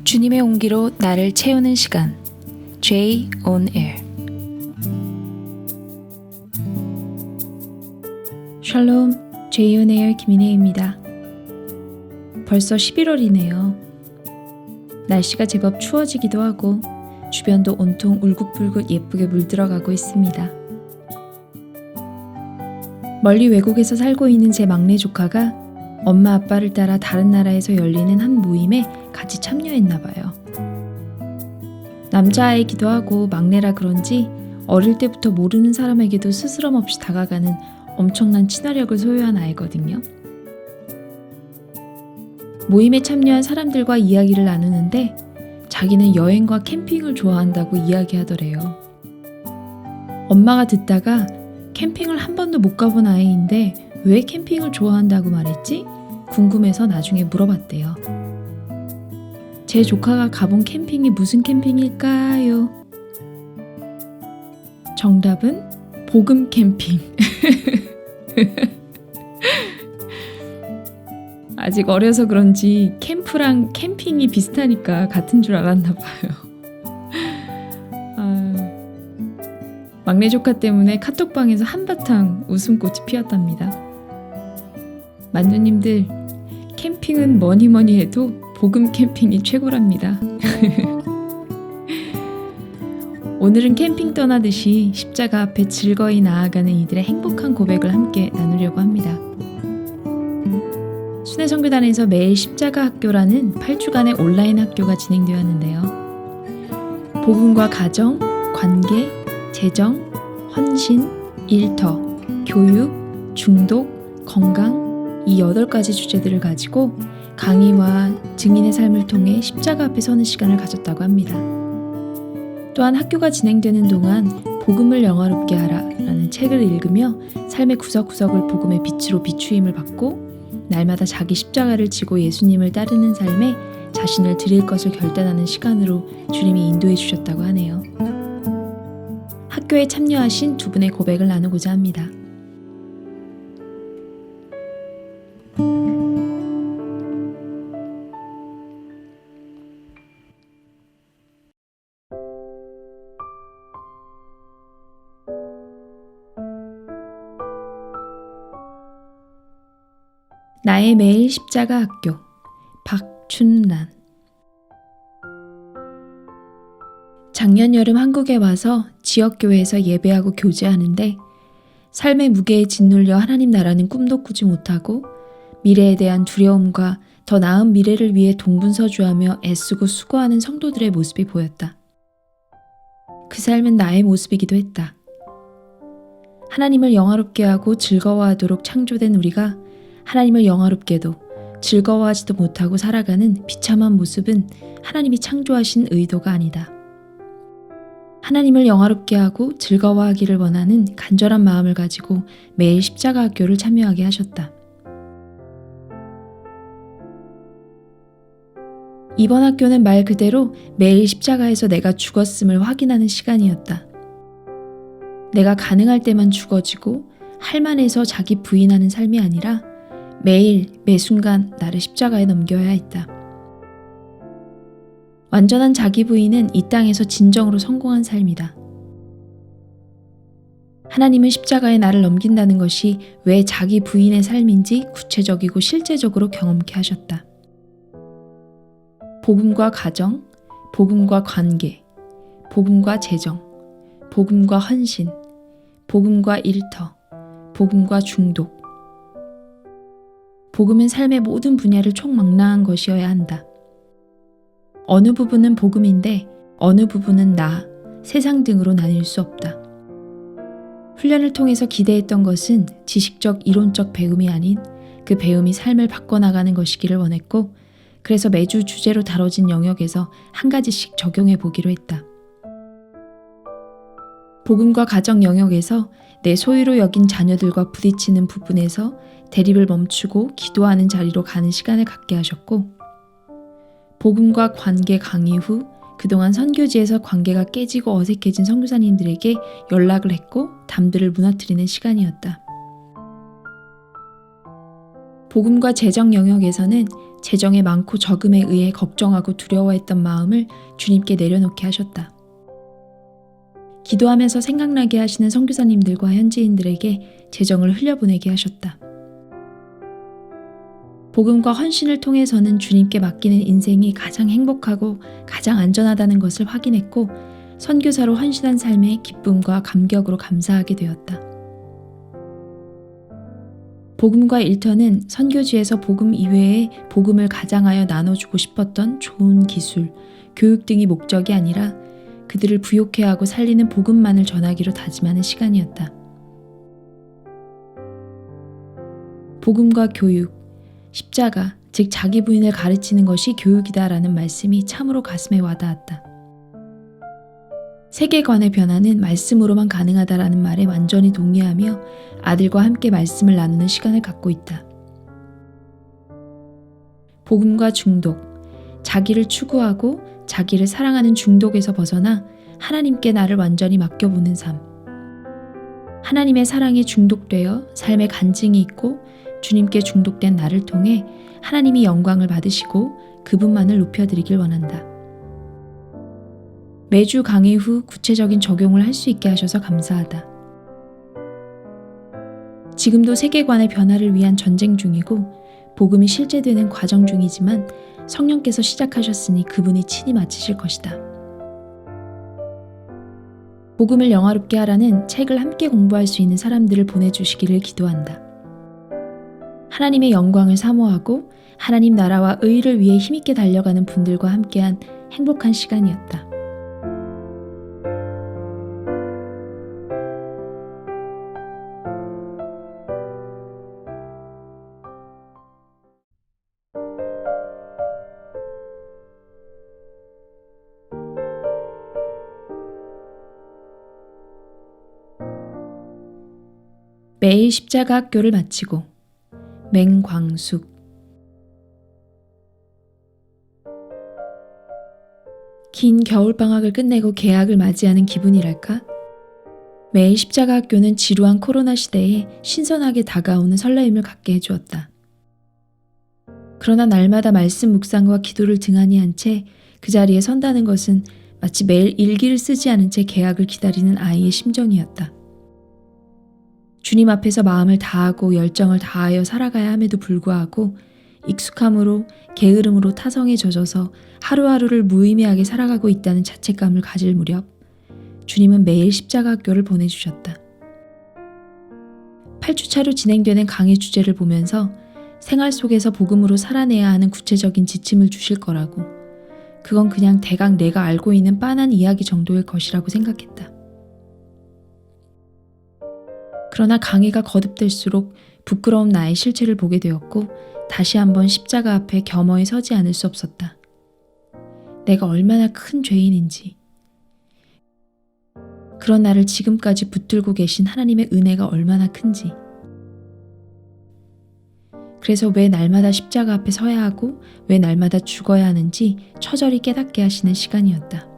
주님의 온기로 나를 채우는 시간 J on Air. 샬롬, J on Air 김인혜입니다. 벌써 11월이네요. 날씨가 제법 추워지기도 하고 주변도 온통 울긋불긋 예쁘게 물들어가고 있습니다. 멀리 외국에서 살고 있는 제 막내 조카가 엄마 아빠를 따라 다른 나라에서 열리는 한 모임에 같이 참여했나 봐요. 남자아이기도 하고 막내라 그런지 어릴 때부터 모르는 사람에게도 스스럼 없이 다가가는 엄청난 친화력을 소유한 아이거든요. 모임에 참여한 사람들과 이야기를 나누는데 자기는 여행과 캠핑을 좋아한다고 이야기하더래요. 엄마가 듣다가 캠핑을 한 번도 못 가본 아이인데 왜 캠핑을 좋아한다고 말했지? 궁금해서 나중에 물어봤대요. 제 조카가 가본 캠핑이 무슨 캠핑일까요? 정답은 복음 캠핑. 아직 어려서 그런지 캠프랑 캠핑이 비슷하니까 같은 줄 알았나 봐요. 막내 조카 때문에 카톡방에서 한바탕 웃음꽃이 피었답니다. 만두님들, 캠핑은 뭐니 해도 복음 캠핑이 최고랍니다. 오늘은 캠핑 떠나듯이 십자가 앞에 즐거이 나아가는 이들의 행복한 고백을 함께 나누려고 합니다. 순회선교단에서 매일 십자가 학교라는 8주간의 온라인 학교가 진행되었는데요. 복음과 가정, 관계, 재정, 헌신, 일터, 교육, 중독, 건강 이 8가지 주제들을 가지고 강의와 증인의 삶을 통해 십자가 앞에 서는 시간을 가졌다고 합니다. 또한 학교가 진행되는 동안 복음을 영화롭게 하라 라는 책을 읽으며 삶의 구석구석을 복음의 빛으로 비추임을 받고 날마다 자기 십자가를 지고 예수님을 따르는 삶에 자신을 드릴 것을 결단하는 시간으로 주님이 인도해 주셨다고 하네요. 학교에 참여하신 두 분의 고백을 나누고자 합니다. 나의 매일 십자가 학교 박춘란. 작년 여름 한국에 와서 지역교회에서 예배하고 교제하는데 삶의 무게에 짓눌려 하나님 나라는 꿈도 꾸지 못하고 미래에 대한 두려움과 더 나은 미래를 위해 동분서주하며 애쓰고 수고하는 성도들의 모습이 보였다. 그 삶은 나의 모습이기도 했다. 하나님을 영화롭게 하고 즐거워하도록 창조된 우리가 하나님을 영화롭게도 즐거워하지도 못하고 살아가는 비참한 모습은 하나님이 창조하신 의도가 아니다. 하나님을 영화롭게 하고 즐거워하기를 원하는 간절한 마음을 가지고 매일 십자가 학교를 참여하게 하셨다. 이번 학교는 말 그대로 매일 십자가에서 내가 죽었음을 확인하는 시간이었다. 내가 가능할 때만 죽어지고 할만해서 자기 부인하는 삶이 아니라 매일 매순간 나를 십자가에 넘겨야 했다. 완전한 자기 부인은 이 땅에서 진정으로 성공한 삶이다. 하나님은 십자가에 나를 넘긴다는 것이 왜 자기 부인의 삶인지 구체적이고 실제적으로 경험케 하셨다. 복음과 가정, 복음과 관계, 복음과 재정, 복음과 헌신, 복음과 일터, 복음과 중독. 복음은 삶의 모든 분야를 총망라한 것이어야 한다. 어느 부분은 복음인데 어느 부분은 나, 세상 등으로 나뉠 수 없다. 훈련을 통해서 기대했던 것은 지식적 이론적 배움이 아닌 그 배움이 삶을 바꿔나가는 것이기를 원했고 그래서 매주 주제로 다뤄진 영역에서 한 가지씩 적용해 보기로 했다. 복음과 가정 영역에서 내 소유로 여긴 자녀들과 부딪히는 부분에서 대립을 멈추고 기도하는 자리로 가는 시간을 갖게 하셨고 복음과 관계 강의 후 그동안 선교지에서 관계가 깨지고 어색해진 선교사님들에게 연락을 했고 담들을 무너뜨리는 시간이었다. 복음과 재정 영역에서는 재정의 많고 적음에 의해 걱정하고 두려워했던 마음을 주님께 내려놓게 하셨다. 기도하면서 생각나게 하시는 선교사님들과 현지인들에게 재정을 흘려보내게 하셨다. 복음과 헌신을 통해서는 주님께 맡기는 인생이 가장 행복하고 가장 안전하다는 것을 확인했고 선교사로 헌신한 삶에 기쁨과 감격으로 감사하게 되었다. 복음과 일터는 선교지에서 복음 이외에 복음을 가장하여 나눠주고 싶었던 좋은 기술, 교육 등이 목적이 아니라 그들을 부욕해 하고 살리는 복음만을 전하기로 다짐하는 시간이었다. 복음과 교육, 십자가, 즉 자기 부인을 가르치는 것이 교육이다라는 말씀이 참으로 가슴에 와닿았다. 세계관의 변화는 말씀으로만 가능하다라는 말에 완전히 동의하며 아들과 함께 말씀을 나누는 시간을 갖고 있다. 복음과 중독, 자기를 추구하고 자기를 사랑하는 중독에서 벗어나 하나님께 나를 완전히 맡겨보는 삶. 하나님의 사랑에 중독되어 삶의 간증이 있고 주님께 중독된 나를 통해 하나님이 영광을 받으시고 그분만을 높여드리길 원한다. 매주 강의 후 구체적인 적용을 할 수 있게 하셔서 감사하다. 지금도 세계관의 변화를 위한 전쟁 중이고 복음이 실제되는 과정 중이지만 성령께서 시작하셨으니 그분이 친히 마치실 것이다. 복음을 영화롭게 하라는 책을 함께 공부할 수 있는 사람들을 보내주시기를 기도한다. 하나님의 영광을 사모하고 하나님 나라와 의를 위해 힘있게 달려가는 분들과 함께한 행복한 시간이었다. 매일 십자가 학교를 마치고 맹광숙. 긴 겨울방학을 끝내고 개학을 맞이하는 기분이랄까? 매일 십자가 학교는 지루한 코로나 시대에 신선하게 다가오는 설레임을 갖게 해주었다. 그러나 날마다 말씀 묵상과 기도를 등한히 한 채 그 자리에 선다는 것은 마치 매일 일기를 쓰지 않은 채 개학을 기다리는 아이의 심정이었다. 주님 앞에서 마음을 다하고 열정을 다하여 살아가야 함에도 불구하고 익숙함으로 게으름으로 타성에 젖어서 하루하루를 무의미하게 살아가고 있다는 자책감을 가질 무렵 주님은 매일 십자가 학교를 보내주셨다. 8주차로 진행되는 강의 주제를 보면서 생활 속에서 복음으로 살아내야 하는 구체적인 지침을 주실 거라고, 그건 그냥 대강 내가 알고 있는 빤한 이야기 정도일 것이라고 생각했다. 그러나 강의가 거듭될수록 부끄러운 나의 실체를 보게 되었고 다시 한번 십자가 앞에 겸허히 서지 않을 수 없었다. 내가 얼마나 큰 죄인인지, 그런 나를 지금까지 붙들고 계신 하나님의 은혜가 얼마나 큰지, 그래서 왜 날마다 십자가 앞에 서야 하고 왜 날마다 죽어야 하는지 처절히 깨닫게 하시는 시간이었다.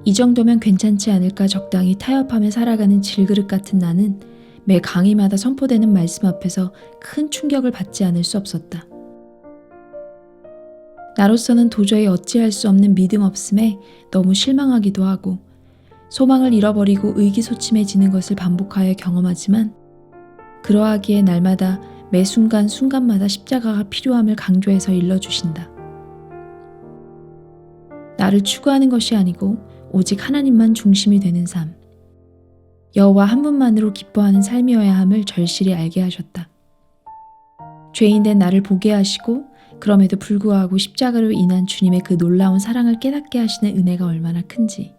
이 정도면 괜찮지 않을까 적당히 타협하며 살아가는 질그릇 같은 나는 매 강의마다 선포되는 말씀 앞에서 큰 충격을 받지 않을 수 없었다. 나로서는 도저히 어찌할 수 없는 믿음 없음에 너무 실망하기도 하고 소망을 잃어버리고 의기소침해지는 것을 반복하여 경험하지만 그러하기에 날마다 매 순간순간마다 십자가가 필요함을 강조해서 일러주신다. 나를 추구하는 것이 아니고 오직 하나님만 중심이 되는 삶, 여호와 한 분만으로 기뻐하는 삶이어야 함을 절실히 알게 하셨다. 죄인된 나를 보게 하시고 그럼에도 불구하고 십자가로 인한 주님의 그 놀라운 사랑을 깨닫게 하시는 은혜가 얼마나 큰지,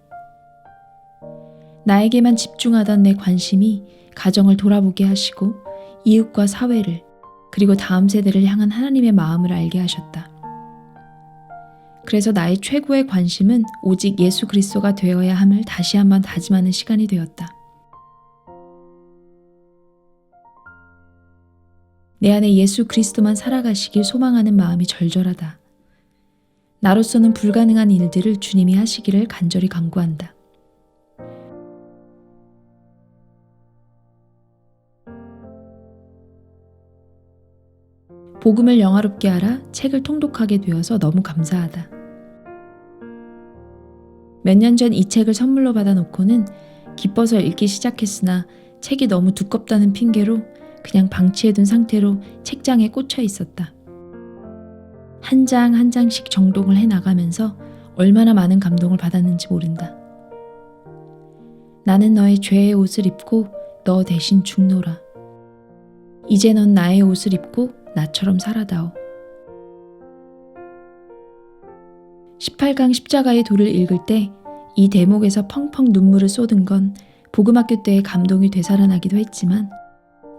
나에게만 집중하던 내 관심이 가정을 돌아보게 하시고 이웃과 사회를 그리고 다음 세대를 향한 하나님의 마음을 알게 하셨다. 그래서 나의 최고의 관심은 오직 예수 그리스도가 되어야 함을 다시 한번 다짐하는 시간이 되었다. 내 안에 예수 그리스도만 살아가시길 소망하는 마음이 절절하다. 나로서는 불가능한 일들을 주님이 하시기를 간절히 간구한다. 복음을 영화롭게 하라 책을 통독하게 되어서 너무 감사하다. 몇 년 전 이 책을 선물로 받아놓고는 기뻐서 읽기 시작했으나 책이 너무 두껍다는 핑계로 그냥 방치해둔 상태로 책장에 꽂혀 있었다. 한 장 한 장씩 정독을 해나가면서 얼마나 많은 감동을 받았는지 모른다. 나는 너의 죄의 옷을 입고 너 대신 죽노라. 이제 넌 나의 옷을 입고 나처럼 살아다오. 18강 십자가의 도를 읽을 때 이 대목에서 펑펑 눈물을 쏟은 건 복음학교 때의 감동이 되살아나기도 했지만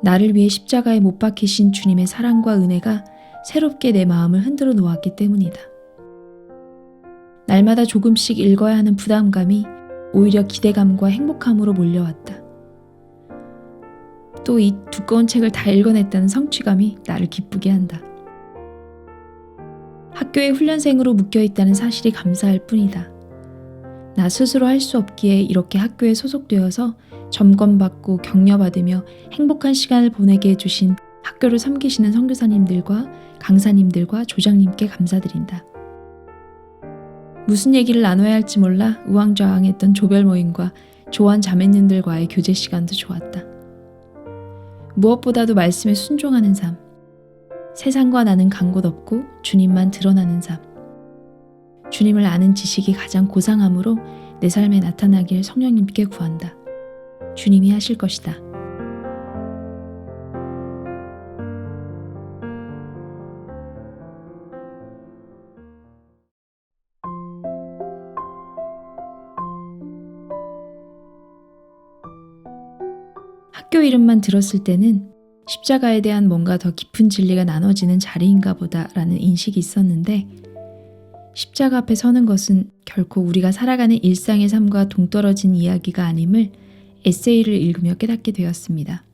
나를 위해 십자가에 못 박히신 주님의 사랑과 은혜가 새롭게 내 마음을 흔들어 놓았기 때문이다. 날마다 조금씩 읽어야 하는 부담감이 오히려 기대감과 행복함으로 몰려왔다. 또 이 두꺼운 책을 다 읽어냈다는 성취감이 나를 기쁘게 한다. 학교에 훈련생으로 묶여있다는 사실이 감사할 뿐이다. 나 스스로 할 수 없기에 이렇게 학교에 소속되어서 점검받고 격려받으며 행복한 시간을 보내게 해주신 학교를 섬기시는 선교사님들과 강사님들과 조장님께 감사드린다. 무슨 얘기를 나눠야 할지 몰라 우왕좌왕했던 조별 모임과 조한 자매님들과의 교제 시간도 좋았다. 무엇보다도 말씀에 순종하는 삶, 세상과 나는 간 곳 없고 주님만 드러나는 삶, 주님을 아는 지식이 가장 고상함으로 내 삶에 나타나길 성령님께 구한다. 주님이 하실 것이다. 학교 이름만 들었을 때는 십자가에 대한 뭔가 더 깊은 진리가 나눠지는 자리인가 보다라는 인식이 있었는데 십자가 앞에 서는 것은 결코 우리가 살아가는 일상의 삶과 동떨어진 이야기가 아님을 에세이를 읽으며 깨닫게 되었습니다.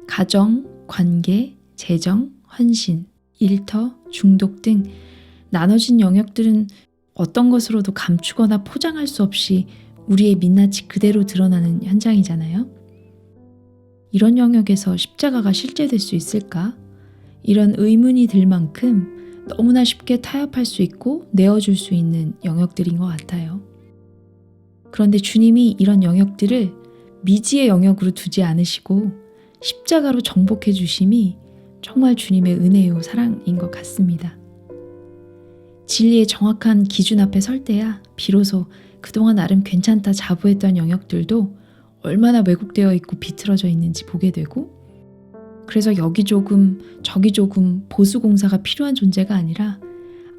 가정, 관계, 재정, 헌신, 일터, 중독 등 나눠진 영역들은 어떤 것으로도 감추거나 포장할 수 없이 우리의 민낯이 그대로 드러나는 현장이잖아요. 이런 영역에서 십자가가 실제될 수 있을까? 이런 의문이 들 만큼 너무나 쉽게 타협할 수 있고 내어줄 수 있는 영역들인 것 같아요. 그런데 주님이 이런 영역들을 미지의 영역으로 두지 않으시고 십자가로 정복해 주심이 정말 주님의 은혜요 사랑인 것 같습니다. 진리의 정확한 기준 앞에 설 때야 비로소 그동안 나름 괜찮다 자부했던 영역들도 얼마나 왜곡되어 있고 비틀어져 있는지 보게 되고 그래서 여기 조금 저기 조금 보수공사가 필요한 존재가 아니라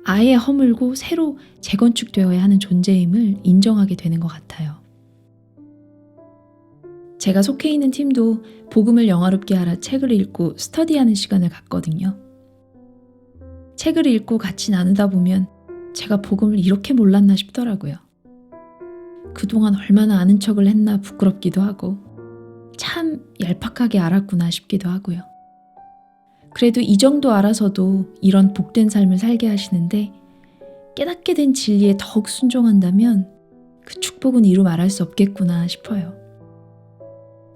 아예 허물고 새로 재건축되어야 하는 존재임을 인정하게 되는 것 같아요. 제가 속해 있는 팀도 복음을 영화롭게 하라 책을 읽고 스터디하는 시간을 갖거든요. 책을 읽고 같이 나누다 보면 제가 복음을 이렇게 몰랐나 싶더라고요. 그동안 얼마나 아는 척을 했나 부끄럽기도 하고 참 얄팍하게 알았구나 싶기도 하고요. 그래도 이 정도 알아서도 이런 복된 삶을 살게 하시는데 깨닫게 된 진리에 더욱 순종한다면 그 축복은 이루 말할 수 없겠구나 싶어요.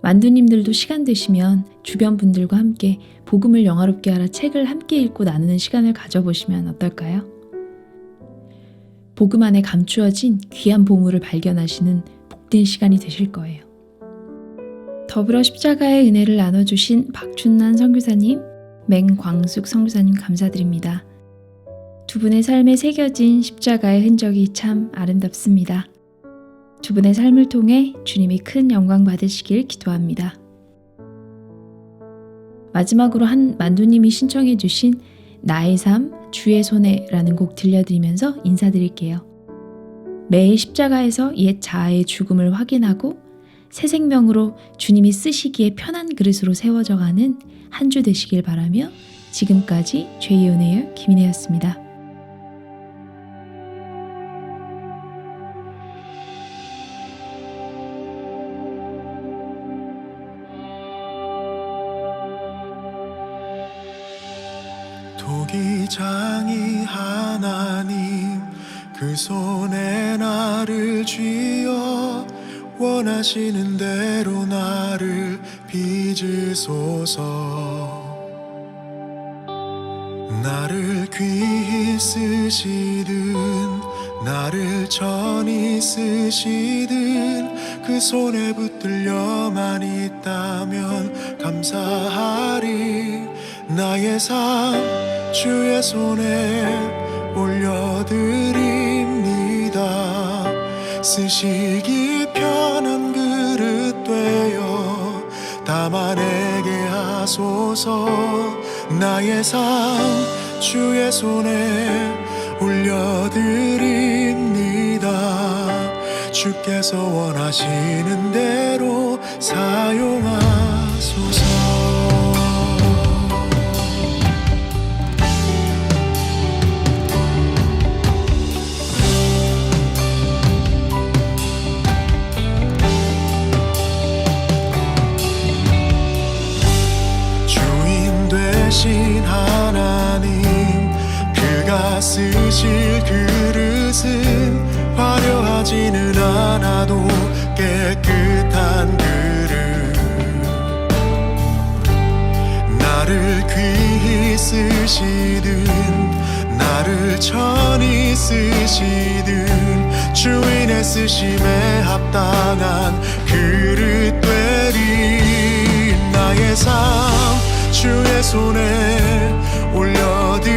만두님들도 시간 되시면 주변 분들과 함께 복음을 영화롭게 하라 책을 함께 읽고 나누는 시간을 가져보시면 어떨까요? 복음 안에 감추어진 귀한 보물을 발견하시는 복된 시간이 되실 거예요. 더불어 십자가의 은혜를 나눠주신 박춘난 선교사님, 맹광숙 선교사님 감사드립니다. 두 분의 삶에 새겨진 십자가의 흔적이 참 아름답습니다. 두 분의 삶을 통해 주님이 큰 영광 받으시길 기도합니다. 마지막으로 한 만두님이 신청해 주신 나의 삶, 주의 손에라는 곡 들려드리면서 인사드릴게요. 매일 십자가에서 옛 자아의 죽음을 확인하고 새 생명으로 주님이 쓰시기에 편한 그릇으로 세워져가는 한 주 되시길 바라며 지금까지 죄의 은혜요 김인혜였습니다. 토기장이 하나님 그 손에 나를 쥐어 원하시는 대로 나를 빚으소서. 나를 귀히 쓰시든 나를 천히 쓰시든 그 손에 붙들려만 있다면 감사하리. 나의 삶 주의 손에 올려드립니다. 쓰시기 편한 그릇 되어 담아내게 하소서. 나의 삶 주의 손에 올려드립니다. 주께서 원하시는 대로 사용하소서. 주신 하나님 그가 쓰실 그릇은 화려하지는 않아도 깨끗한 그릇. 나를 귀히 쓰시든 나를 천히 쓰시든 주인의 쓰심에 합당한 그릇 되리. 나의 삶 주의 손에 올려드립니다.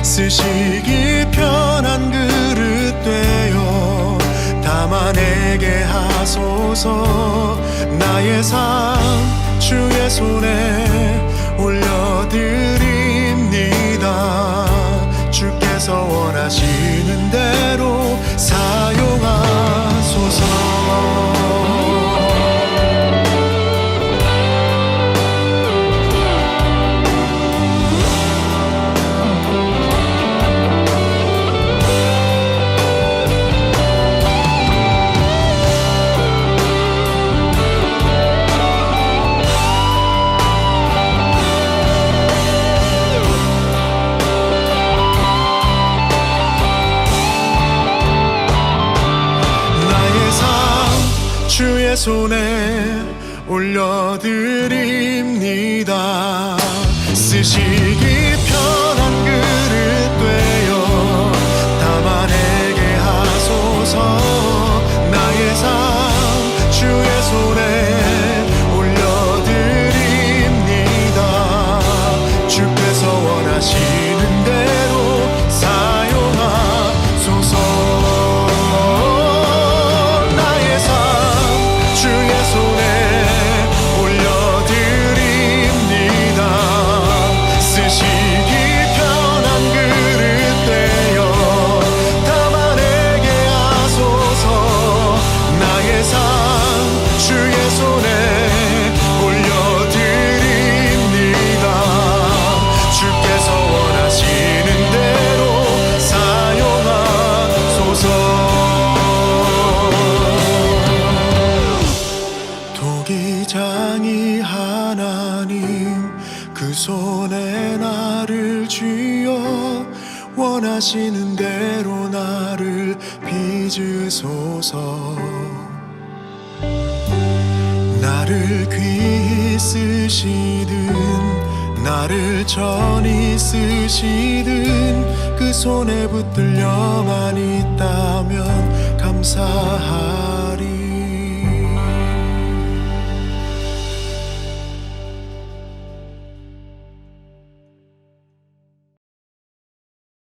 쓰시기 편한 그릇 되어 담아내게 하소서. 나의 삶 주의 손에 올려드립니다. 주께서 원하시는 대로 사용하소서. 주의 손에 올려드립니다. 쓰시기 편한 그릇 되어 담아내게 하소서. 나의 삶 주의 손에 올려드립니다. 주께서 원하시는 대로 사용하소서. 토기장이 하나님 그 손에 나를 쥐어 원하시는 대로 나를 빚으소서. 나를 귀히 쓰시든 나를 천히 쓰시든 그 손에 붙들려만 있다면 감사하리.